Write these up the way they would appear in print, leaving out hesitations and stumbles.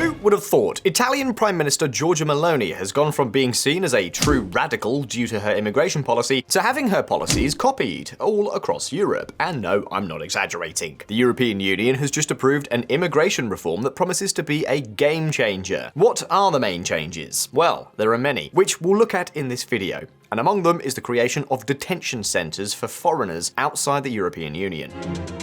Who would have thought Italian Prime Minister Giorgia Meloni has gone from being seen as a true radical due to her immigration policy to having her policies copied all across Europe? And no, I'm not exaggerating. The European Union has just approved an immigration reform that promises to be a game changer. What are the main changes? Well, there are many, which we'll look at in this video. And among them is the creation of detention centres for foreigners outside the European Union.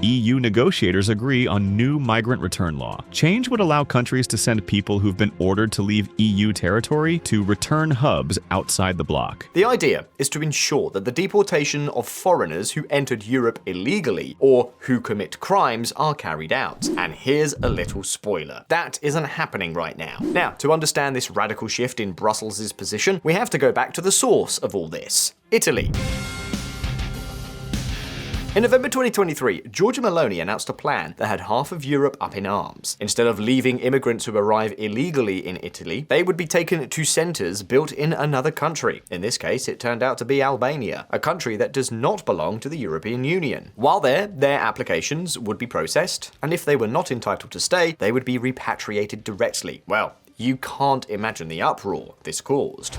EU negotiators agree on new migrant return law. Change would allow countries to send people who've been ordered to leave EU territory to return hubs outside the bloc. The idea is to ensure that the deportation of foreigners who entered Europe illegally or who commit crimes are carried out. And here's a little spoiler. That isn't happening right now. Now, to understand this radical shift in Brussels' position, we have to go back to the source of all this: Italy. In November 2023, Giorgia Meloni announced a plan that had half of Europe up in arms. Instead of leaving immigrants who arrive illegally in Italy, they would be taken to centres built in another country. In this case, it turned out to be Albania, a country that does not belong to the European Union. While there, their applications would be processed, and if they were not entitled to stay, they would be repatriated directly. Well, you can't imagine the uproar this caused.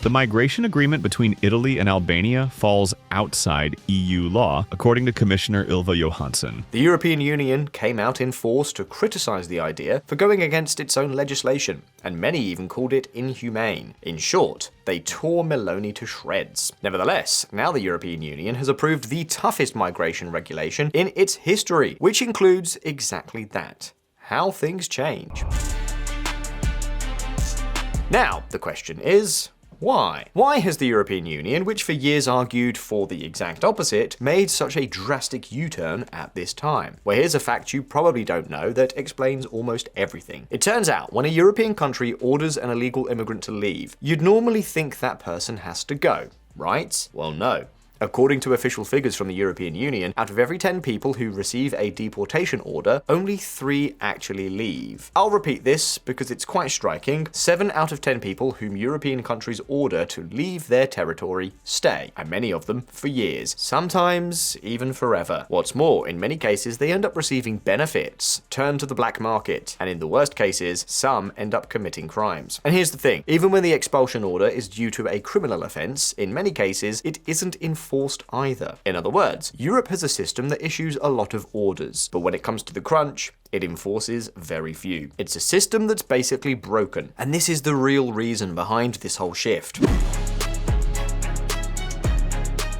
The migration agreement between Italy and Albania falls outside EU law, according to Commissioner Ylva Johansson. The European Union came out in force to criticise the idea for going against its own legislation, and many even called it inhumane. In short, they tore Meloni to shreds. Nevertheless, now the European Union has approved the toughest migration regulation in its history, which includes exactly that: how things change. Now, the question is, why? Why has the European Union, which for years argued for the exact opposite, made such a drastic U-turn at this time? Well, here's a fact you probably don't know that explains almost everything. It turns out, when a European country orders an illegal immigrant to leave, you'd normally think that person has to go, right? Well, no. According to official figures from the European Union, out of every 10 people who receive a deportation order, only 3 actually leave. I'll repeat this because it's quite striking. 7 out of 10 people whom European countries order to leave their territory stay, and many of them for years, sometimes even forever. What's more, in many cases they end up receiving benefits, turn to the black market, and in the worst cases, some end up committing crimes. And here's the thing, even when the expulsion order is due to a criminal offence, in many cases it isn't enforced either. In other words, Europe has a system that issues a lot of orders, but when it comes to the crunch, it enforces very few. It's a system that's basically broken, and this is the real reason behind this whole shift.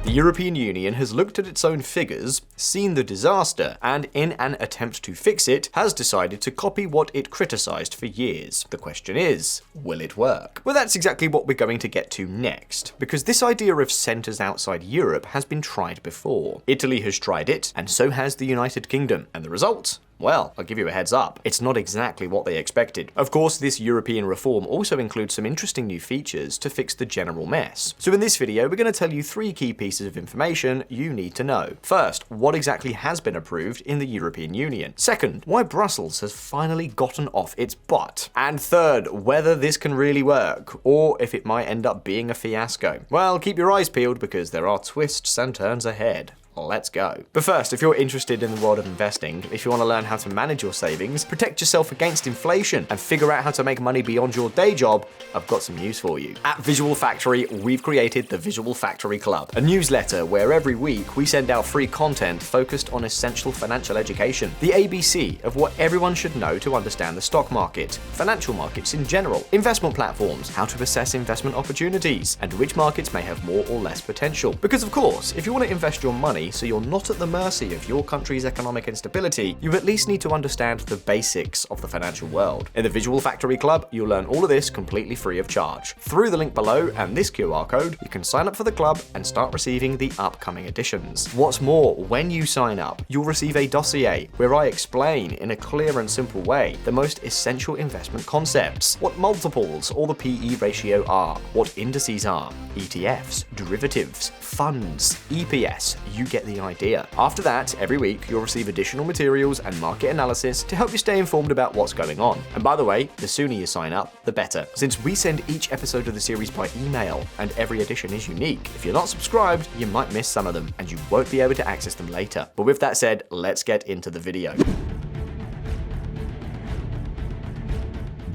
The European Union has looked at its own figures, seen the disaster, and in an attempt to fix it, has decided to copy what it criticised for years. The question is, will it work? Well, that's exactly what we're going to get to next, because this idea of centres outside Europe has been tried before. Italy has tried it, and so has the United Kingdom, and the result? Well, I'll give you a heads up. It's not exactly what they expected. Of course, this European reform also includes some interesting new features to fix the general mess. So in this video, we're going to tell you 3 key pieces of information you need to know. First, what exactly has been approved in the European Union. Second, why Brussels has finally gotten off its butt. And third, whether this can really work, or if it might end up being a fiasco. Well, keep your eyes peeled because there are twists and turns ahead. Let's go. But first, if you're interested in the world of investing, if you want to learn how to manage your savings, protect yourself against inflation, and figure out how to make money beyond your day job, I've got some news for you. At Visual Factory, we've created the Visual Factory Club, a newsletter where every week we send out free content focused on essential financial education, the ABC of what everyone should know to understand the stock market, financial markets in general, investment platforms, how to assess investment opportunities, and which markets may have more or less potential. Because of course, if you want to invest your money so you're not at the mercy of your country's economic instability, you at least need to understand the basics of the financial world. In the Visual Factory Club, you'll learn all of this completely free of charge. Through the link below and this QR code, you can sign up for the club and start receiving the upcoming editions. What's more, when you sign up, you'll receive a dossier where I explain in a clear and simple way the most essential investment concepts, what multiples or the PE ratio are, what indices are, ETFs, derivatives, funds, EPS, you get the idea. After that, every week, you'll receive additional materials and market analysis to help you stay informed about what's going on. And by the way, the sooner you sign up, the better, since we send each episode of the series by email, and every edition is unique. If you're not subscribed, you might miss some of them, and you won't be able to access them later. But with that said, let's get into the video.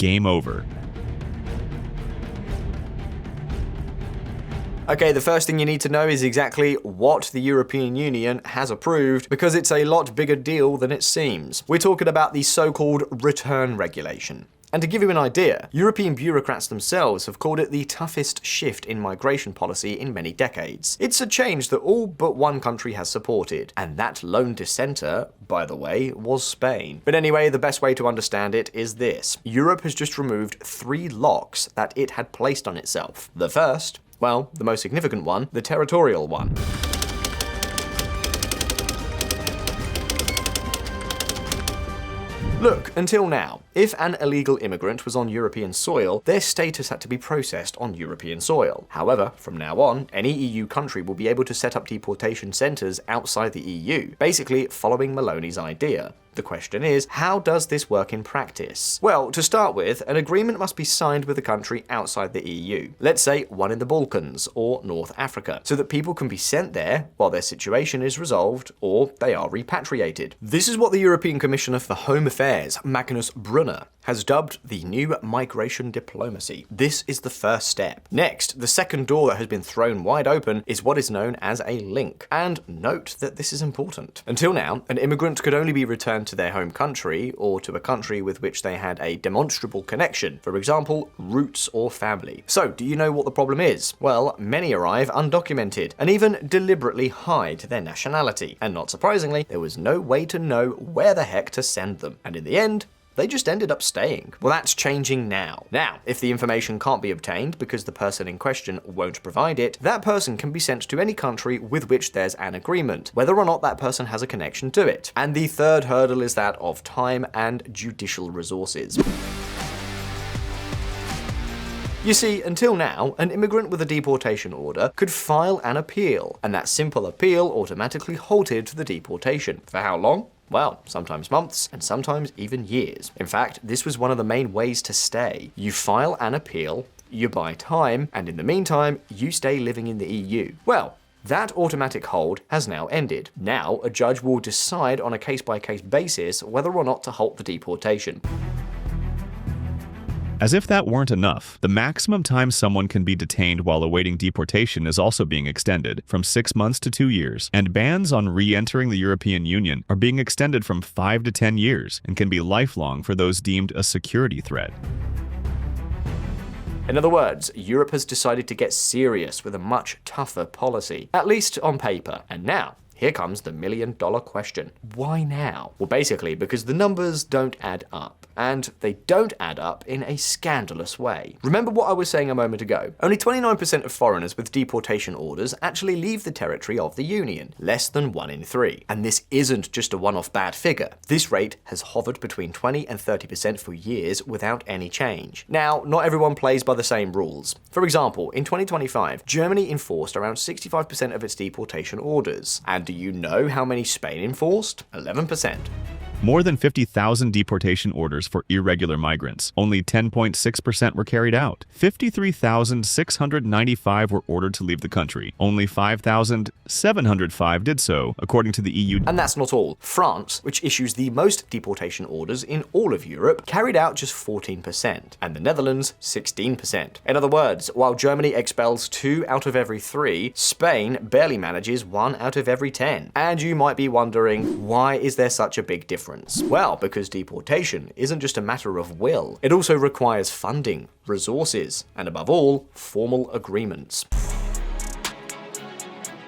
game over. Okay, the first thing you need to know is exactly what the European Union has approved, because it's a lot bigger deal than it seems. We're talking about the so-called return regulation. And to give you an idea, European bureaucrats themselves have called it the toughest shift in migration policy in many decades. It's a change that all but one country has supported, and that lone dissenter, by the way, was Spain. But anyway, the best way to understand it is this. Europe has just removed 3 locks that it had placed on itself. The first, well, the most significant one, the territorial one. Look, until now, if an illegal immigrant was on European soil, their status had to be processed on European soil. However, from now on, any EU country will be able to set up deportation centres outside the EU, basically following Maloney's idea. The question is, how does this work in practice? Well, to start with, an agreement must be signed with a country outside the EU. Let's say one in the Balkans or North Africa, so that people can be sent there while their situation is resolved or they are repatriated. This is what the European Commissioner for Home Affairs, Magnus Brunner, has dubbed the new migration diplomacy. This is the first step. Next, the second door that has been thrown wide open is what is known as a link. And note that this is important. Until now, an immigrant could only be returned to their home country or to a country with which they had a demonstrable connection, for example, roots or family. So, do you know what the problem is? Well, many arrive undocumented and even deliberately hide their nationality. And not surprisingly, there was no way to know where the heck to send them. And in the end, they just ended up staying. Well, that's changing now. Now, if the information can't be obtained because the person in question won't provide it, that person can be sent to any country with which there's an agreement, whether or not that person has a connection to it. And the third hurdle is that of time and judicial resources. You see, until now, an immigrant with a deportation order could file an appeal, and that simple appeal automatically halted the deportation. For how long? Well, sometimes months, and sometimes even years. In fact, this was one of the main ways to stay. You file an appeal, you buy time, and in the meantime, you stay living in the EU. Well, that automatic hold has now ended. Now, a judge will decide on a case-by-case basis whether or not to halt the deportation. As if that weren't enough, the maximum time someone can be detained while awaiting deportation is also being extended from 6 months to 2 years, and bans on re-entering the European Union are being extended from 5 to 10 years and can be lifelong for those deemed a security threat. In other words, Europe has decided to get serious with a much tougher policy, at least on paper. And now, here comes the million-dollar question. Why now? Well, basically because the numbers don't add up. And they don't add up in a scandalous way. Remember what I was saying a moment ago? Only 29% of foreigners with deportation orders actually leave the territory of the Union, less than 1 in 3. And this isn't just a one-off bad figure. This rate has hovered between 20 and 30% for years without any change. Now, not everyone plays by the same rules. For example, in 2025, Germany enforced around 65% of its deportation orders. And do you know how many Spain enforced? 11%. More than 50,000 deportation orders for irregular migrants. Only 10.6% were carried out. 53,695 were ordered to leave the country. Only 5,705 did so, according to the EU. And that's not all. France, which issues the most deportation orders in all of Europe, carried out just 14%, and the Netherlands 16%. In other words, while Germany expels 2 out of every 3, Spain barely manages 1 out of every 10. And you might be wondering, why is there such a big difference? Well, because deportation isn't just a matter of will. It also requires funding, resources, and above all, formal agreements.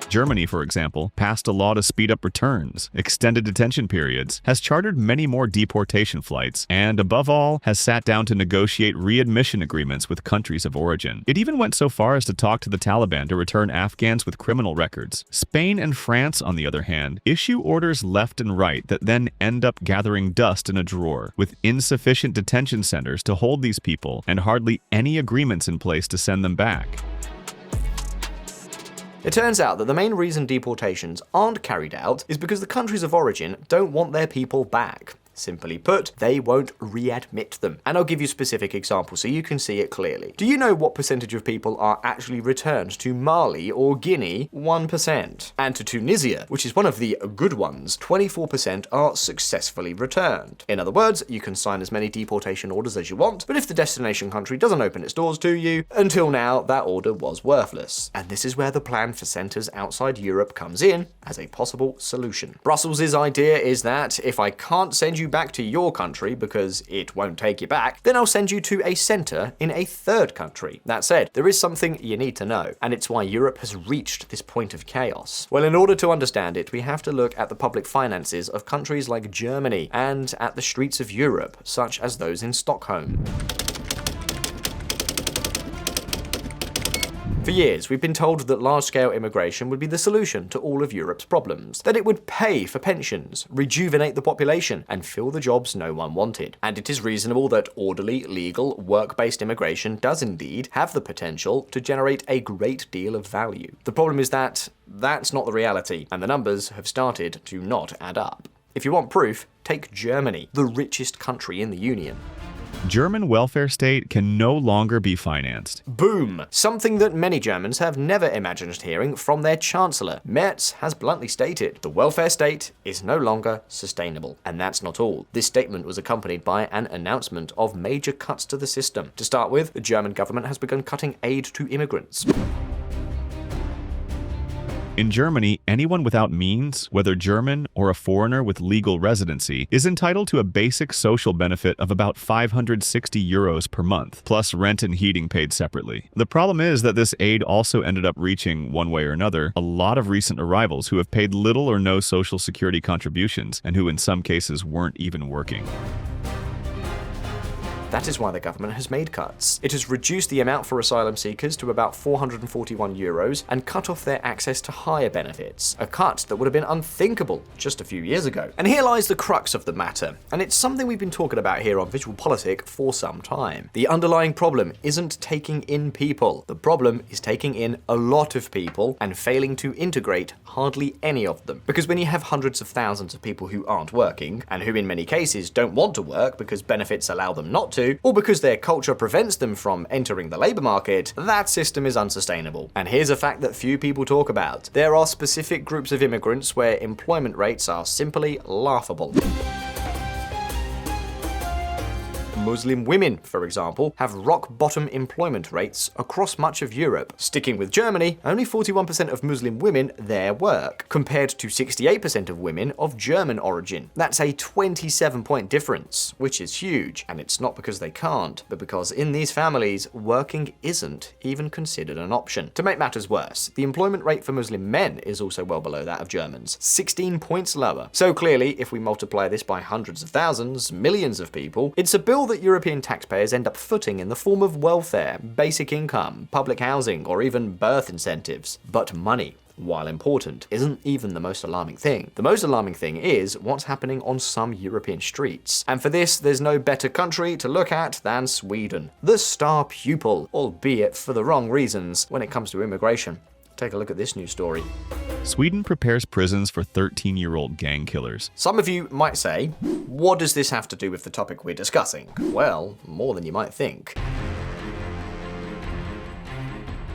Germany, for example, passed a law to speed up returns, extended detention periods, has chartered many more deportation flights, and above all, has sat down to negotiate readmission agreements with countries of origin. It even went so far as to talk to the Taliban to return Afghans with criminal records. Spain and France, on the other hand, issue orders left and right that then end up gathering dust in a drawer, with insufficient detention centers to hold these people and hardly any agreements in place to send them back. It turns out that the main reason deportations aren't carried out is because the countries of origin don't want their people back. Simply put, they won't readmit them. And I'll give you specific examples so you can see it clearly. Do you know what percentage of people are actually returned to Mali or Guinea? 1%. And to Tunisia, which is one of the good ones, 24% are successfully returned. In other words, you can sign as many deportation orders as you want, but if the destination country doesn't open its doors to you, until now that order was worthless. And this is where the plan for centres outside Europe comes in as a possible solution. Brussels' idea is that if I can't send you back to your country because it won't take you back, then I'll send you to a centre in a third country. That said, there is something you need to know, and it's why Europe has reached this point of chaos. Well, in order to understand it, we have to look at the public finances of countries like Germany and at the streets of Europe, such as those in Stockholm. For years, we've been told that large-scale immigration would be the solution to all of Europe's problems, that it would pay for pensions, rejuvenate the population, and fill the jobs no one wanted. And it is reasonable that orderly, legal, work-based immigration does indeed have the potential to generate a great deal of value. The problem is that that's not the reality, and the numbers have started to not add up. If you want proof, take Germany, the richest country in the Union. German welfare state can no longer be financed. Boom! Something that many Germans have never imagined hearing from their chancellor. Merz has bluntly stated, the welfare state is no longer sustainable. And that's not all. This statement was accompanied by an announcement of major cuts to the system. To start with, the German government has begun cutting aid to immigrants. In Germany, anyone without means, whether German or a foreigner with legal residency, is entitled to a basic social benefit of about 560 euros per month, plus rent and heating paid separately. The problem is that this aid also ended up reaching, one way or another, a lot of recent arrivals who have paid little or no social security contributions and who in some cases weren't even working. That is why the government has made cuts. It has reduced the amount for asylum seekers to about 441 euros and cut off their access to higher benefits, a cut that would have been unthinkable just a few years ago. And here lies the crux of the matter, and it's something we've been talking about here on VisualPolitik for some time. The underlying problem isn't taking in people. The problem is taking in a lot of people and failing to integrate hardly any of them. Because when you have hundreds of thousands of people who aren't working, and who in many cases don't want to work because benefits allow them not to, or because their culture prevents them from entering the labour market, that system is unsustainable. And here's a fact that few people talk about. There are specific groups of immigrants where employment rates are simply laughable. Muslim women, for example, have rock-bottom employment rates across much of Europe. Sticking with Germany, only 41% of Muslim women there work, compared to 68% of women of German origin. That's a 27-point difference, which is huge. And it's not because they can't, but because in these families, working isn't even considered an option. To make matters worse, the employment rate for Muslim men is also well below that of Germans, 16 points lower. So clearly, if we multiply this by hundreds of thousands, millions of people, it's a bill that European taxpayers end up footing in the form of welfare, basic income, public housing, or even birth incentives. But money, while important, isn't even the most alarming thing. The most alarming thing is what's happening on some European streets. And for this, there's no better country to look at than Sweden, the star pupil, albeit for the wrong reasons when it comes to immigration. Take a look at this news story. Sweden prepares prisons for 13-year-old gang killers. Some of you might say, what does this have to do with the topic we're discussing? Well, more than you might think.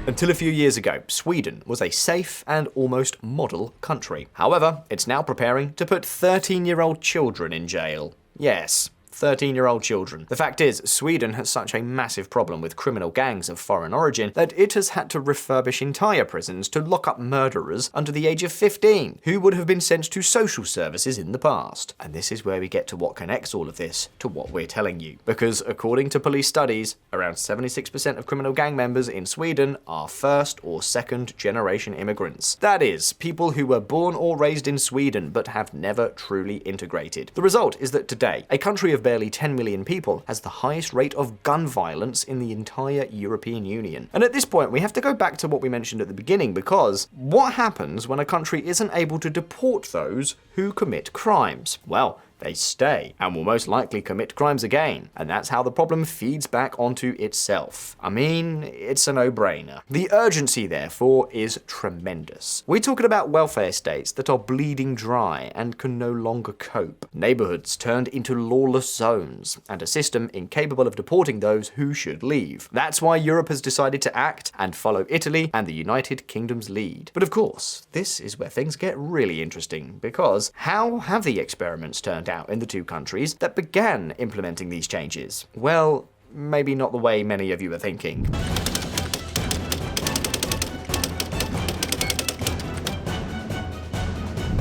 Until a few years ago, Sweden was a safe and almost model country. However, it's now preparing to put 13-year-old children in jail. Yes, 13-year-old children. The fact is, Sweden has such a massive problem with criminal gangs of foreign origin that it has had to refurbish entire prisons to lock up murderers under the age of 15, who would have been sent to social services in the past. And this is where we get to what connects all of this to what we're telling you. Because according to police studies, around 76% of criminal gang members in Sweden are first or second generation immigrants. That is, people who were born or raised in Sweden but have never truly integrated. The result is that today, a country of barely 10 million people has the highest rate of gun violence in the entire European Union. And at this point, we have to go back to what we mentioned at the beginning, because what happens when a country isn't able to deport those who commit crimes? Well, They stay, and will most likely commit crimes again, and that's how the problem feeds back onto itself. I mean, it's a no-brainer. The urgency, therefore, is tremendous. We're talking about welfare states that are bleeding dry and can no longer cope, neighborhoods turned into lawless zones, and a system incapable of deporting those who should leave. That's why Europe has decided to act and follow Italy and the United Kingdom's lead. But of course, this is where things get really interesting, because how have the experiments turned out in the two countries that began implementing these changes? Well, maybe not the way many of you are thinking.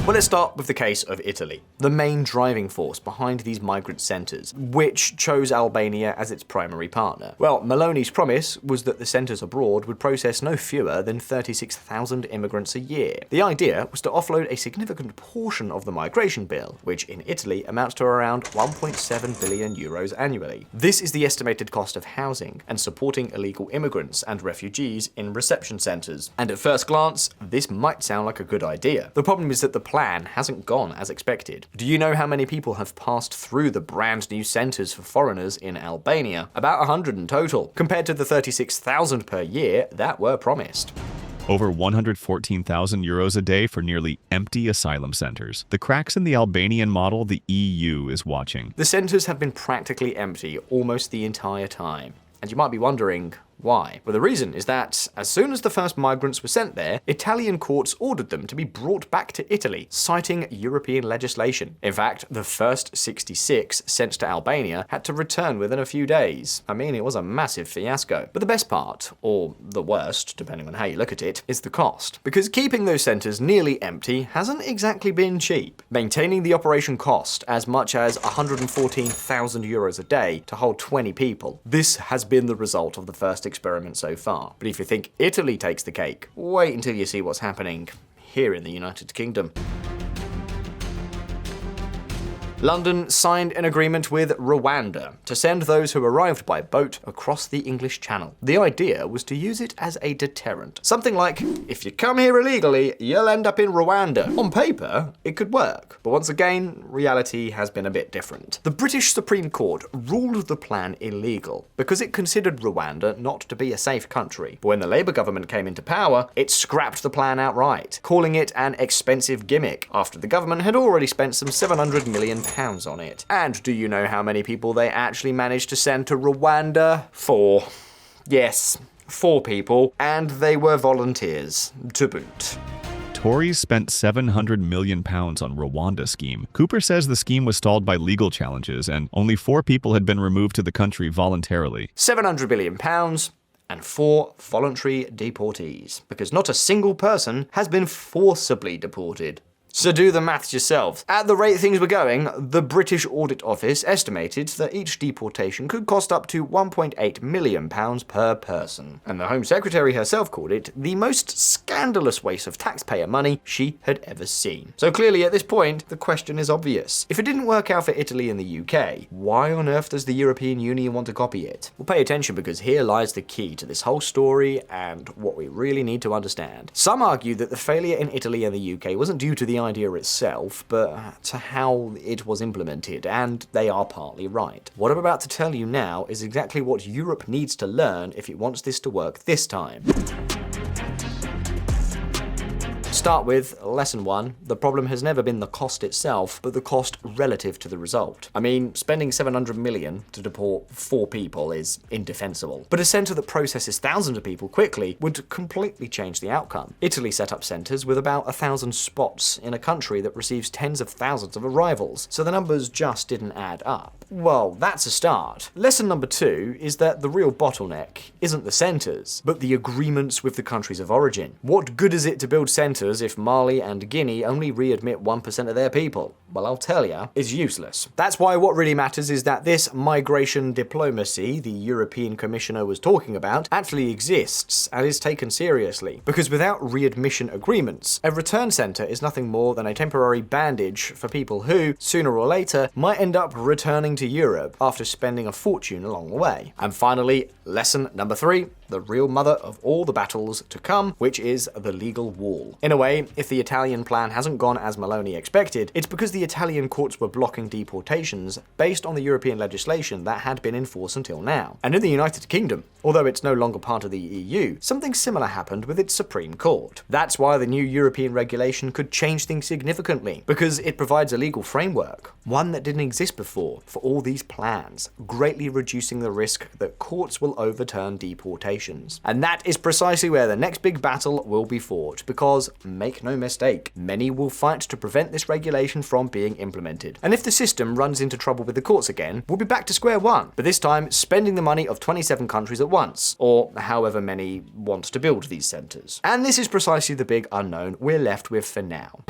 Well, let's start with the case of Italy, the main driving force behind these migrant centres, which chose Albania as its primary partner. Well, Meloni's promise was that the centres abroad would process no fewer than 36,000 immigrants a year. The idea was to offload a significant portion of the migration bill, which in Italy amounts to around 1.7 billion euros annually. This is the estimated cost of housing and supporting illegal immigrants and refugees in reception centres. And at first glance, this might sound like a good idea. The problem is that the plan hasn't gone as expected. Do you know how many people have passed through the brand new centres for foreigners in Albania? About 100 in total, compared to the 36,000 per year that were promised. Over 114,000 euros a day for nearly empty asylum centers. The cracks in the Albanian model the EU is watching. The centres have been practically empty almost the entire time. And you might be wondering, why? Well, the reason is that as soon as the first migrants were sent there, Italian courts ordered them to be brought back to Italy, citing European legislation. In fact, the first 66 sent to Albania had to return within a few days. I mean, it was a massive fiasco. But the best part, or the worst, depending on how you look at it, is the cost. Because keeping those centres nearly empty hasn't exactly been cheap. Maintaining the operation cost as much as 114,000 euros a day to hold 20 people. This has been the result of the first experiment so far. But if you think Italy takes the cake, wait until you see what's happening here in the United Kingdom. London signed an agreement with Rwanda to send those who arrived by boat across the English Channel. The idea was to use it as a deterrent. Something like, if you come here illegally, you'll end up in Rwanda. On paper, it could work. But once again, reality has been a bit different. The British Supreme Court ruled the plan illegal because it considered Rwanda not to be a safe country. But when the Labour government came into power, it scrapped the plan outright, calling it an expensive gimmick, after the government had already spent some £700 million on it. And do you know how many people they actually managed to send to Rwanda? 4. Yes, 4 people, and they were volunteers, to boot. Tories spent £700 million on Rwanda scheme. Cooper says the scheme was stalled by legal challenges, and only 4 people had been removed to the country voluntarily. £700 million and 4 voluntary deportees, because not a single person has been forcibly deported. So do the maths yourself. At the rate things were going, the British Audit Office estimated that each deportation could cost up to £1.8 million per person. And the Home Secretary herself called it the most scandalous waste of taxpayer money she had ever seen. So clearly at this point, the question is obvious. If it didn't work out for Italy and the UK, why on earth does the European Union want to copy it? Well, pay attention, because here lies the key to this whole story and what we really need to understand. Some argue that the failure in Italy and the UK wasn't due to the idea itself, but to how it was implemented, and they are partly right. What I'm about to tell you now is exactly what Europe needs to learn if it wants this to work this time. Start with lesson 1. The problem has never been the cost itself, but the cost relative to the result. I mean, spending 700 million to deport 4 people is indefensible. But a centre that processes thousands of people quickly would completely change the outcome. Italy set up centres with about 1,000 spots in a country that receives tens of thousands of arrivals, so the numbers just didn't add up. Well, that's a start. Lesson number 2 is that the real bottleneck isn't the centres, but the agreements with the countries of origin. What good is it to build centres if Mali and Guinea only readmit 1% of their people? Well, I'll tell ya, it's useless. That's why what really matters is that this migration diplomacy the European Commissioner was talking about actually exists and is taken seriously. Because without readmission agreements, a return centre is nothing more than a temporary bandage for people who, sooner or later, might end up returning to Europe after spending a fortune along the way. And finally, lesson number 3, the real mother of all the battles to come, which is the legal wall. In a way, if the Italian plan hasn't gone as Maloney expected, it's because the Italian courts were blocking deportations based on the European legislation that had been in force until now. And in the United Kingdom, although it's no longer part of the EU, something similar happened with its Supreme Court. That's why the new European regulation could change things significantly, because it provides a legal framework, one that didn't exist before, for all these plans, greatly reducing the risk that courts will overturn deportations. And that is precisely where the next big battle will be fought, because, make no mistake, many will fight to prevent this regulation from being implemented. And if the system runs into trouble with the courts again, we'll be back to square one, but this time spending the money of 27 countries at once, or however many want to build these centres. And this is precisely the big unknown we're left with for now.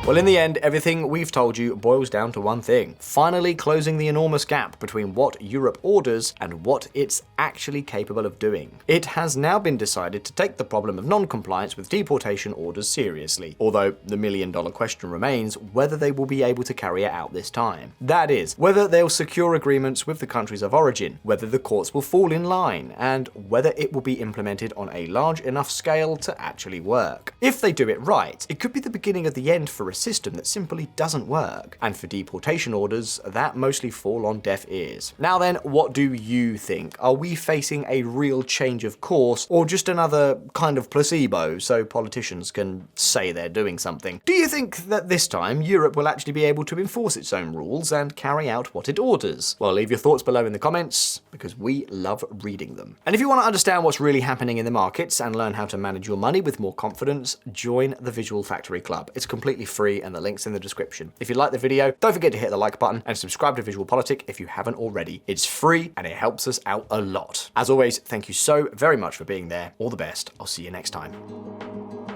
Well, in the end, everything we've told you boils down to one thing: finally closing the enormous gap between what Europe orders and what it's actually capable of doing. It has now been decided to take the problem of non-compliance with deportation orders seriously, although the million-dollar question remains whether they will be able to carry it out this time. That is, whether they'll secure agreements with the countries of origin, whether the courts will fall in line, and whether it will be implemented on a large enough scale to actually work. If they do it right, it could be the beginning of the end for a system that simply doesn't work, and for deportation orders that mostly fall on deaf ears. Now then, what do you think? Are we facing a real change of course, or just another kind of placebo so politicians can say they're doing something? Do you think that this time Europe will actually be able to enforce its own rules and carry out what it orders? Well, leave your thoughts below in the comments, because we love reading them. And if you want to understand what's really happening in the markets and learn how to manage your money with more confidence, join the Visual Factory Club. It's completely free and the link's in the description. If you like the video, don't forget to hit the like button and subscribe to VisualPolitik if you haven't already. It's free and it helps us out a lot. As always, thank you so very much for being there. All the best. I'll see you next time.